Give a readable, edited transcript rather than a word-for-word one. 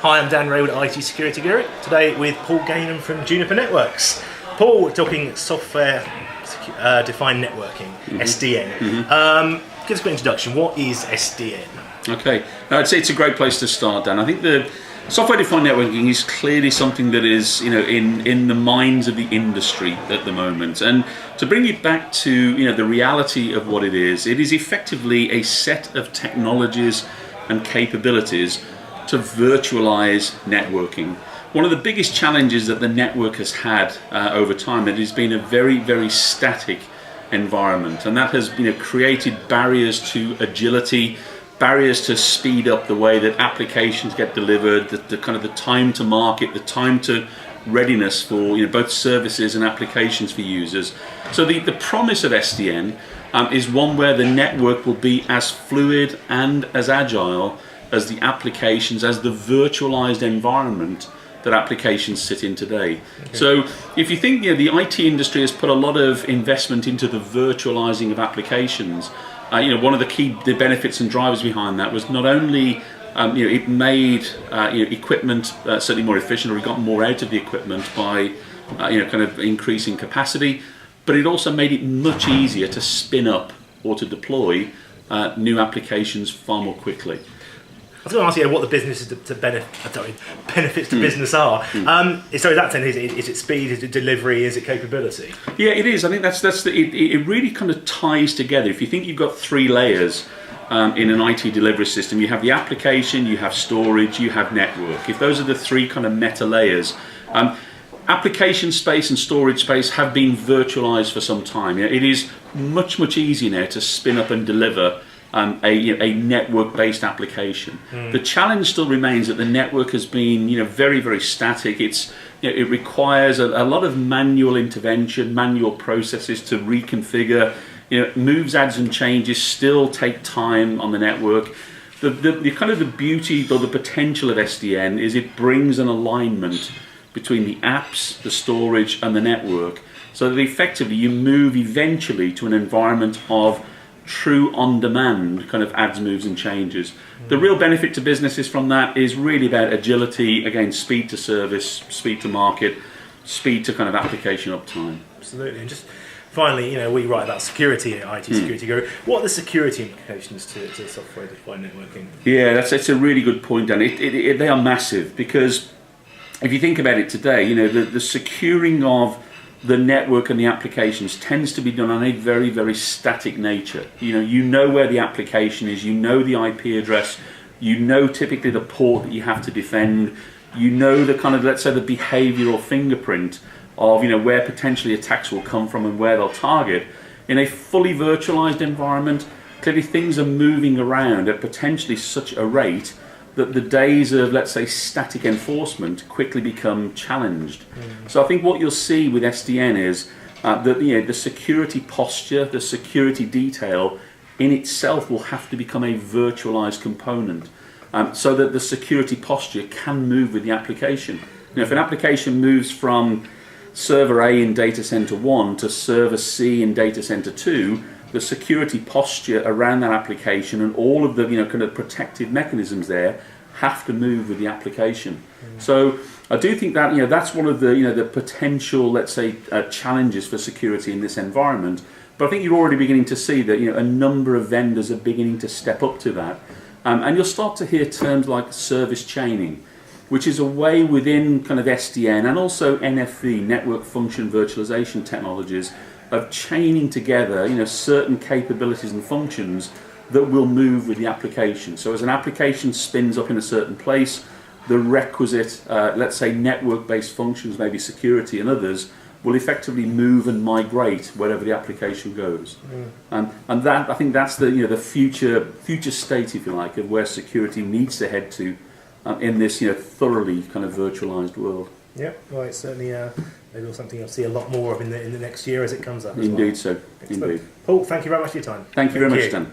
Hi, I'm Dan Raywood, IT Security Guru. Today with Paul Gainham from Juniper Networks. Paul, we're talking software defined networking, SDN. Give us a quick introduction. What is SDN? Okay, I'd say it's a great place to start, Dan. I think the software-defined networking is clearly something that is, in the minds of the industry at the moment. And to bring it back to, the reality of what it is effectively a set of technologies and capabilities to virtualize networking. One of the biggest challenges that the network has had over time, it has been a very, very static environment, and that has created barriers to agility, barriers to speed up the way that applications get delivered, the kind of the time to market, the time to readiness for both services and applications for users. So the promise of SDN is one where the network will be as fluid and as agile as the applications, as the virtualized environment that applications sit in today. Okay. So if you think the IT industry has put a lot of investment into the virtualizing of applications, one of the benefits and drivers behind that was not only it made equipment certainly more efficient, or we got more out of the equipment by kind of increasing capacity, but it also made it much easier to spin up or to deploy new applications far more quickly. I was going to ask you what the business benefits to business are. So that sense, is it speed, is it delivery, is it capability? Yeah, it is. I think it really kind of ties together. If you think you've got three layers in an IT delivery system, you have the application, you have storage, you have network. If those are the three kind of meta layers, application space and storage space have been virtualized for some time. It is much, much easier now to spin up and deliver a network-based application. The challenge still remains that the network has been, very, very static. It requires a lot of manual intervention, manual processes to reconfigure. Moves, adds, and changes still take time on the network. The kind of the beauty or the potential of SDN is it brings an alignment between the apps, the storage, and the network, so that effectively you move eventually to an environment of true on-demand kind of adds, moves, and changes. The real benefit to businesses from that is really about agility, again, speed to service, speed to market, speed to kind of application uptime. Absolutely. And just finally, we write about security at IT Security Guru. What are the security implications to software-defined networking? Yeah, that's a really good point, Dan. They are massive, because if you think about it today, the securing of the network and the applications tends to be done on a very, very static nature. You know where the application is, the IP address, typically the port that you have to defend, the kind of, let's say, the behavioral fingerprint of where potentially attacks will come from and where they'll target. In a fully virtualized environment, clearly things are moving around at potentially such a rate that the days of, let's say, static enforcement quickly become challenged. So I think what you'll see with SDN is that the security posture, the security detail in itself will have to become a virtualized component, so that the security posture can move with the application. If an application moves from server A in data center 1 to server C in data center 2, the security posture around that application and all of the kind of protective mechanisms there have to move with the application. So I do think that that's one of the potential, let's say, challenges for security in this environment. But I think you're already beginning to see that a number of vendors are beginning to step up to that, and you'll start to hear terms like service chaining, which is a way within kind of SDN and also NFV, network function virtualization technologies, of chaining together certain capabilities and functions that will move with the application. So as an application spins up in a certain place, the requisite, let's say, network-based functions, maybe security and others, will effectively move and migrate wherever the application goes. And that, I think, that's the future state, if you like, of where security needs to head to in this thoroughly kind of virtualized world. Yep, well, it's certainly maybe something you'll see a lot more of in the next year as it comes up. Indeed, so. Indeed. Paul, thank you very much for your time. Thank you very much, Dan.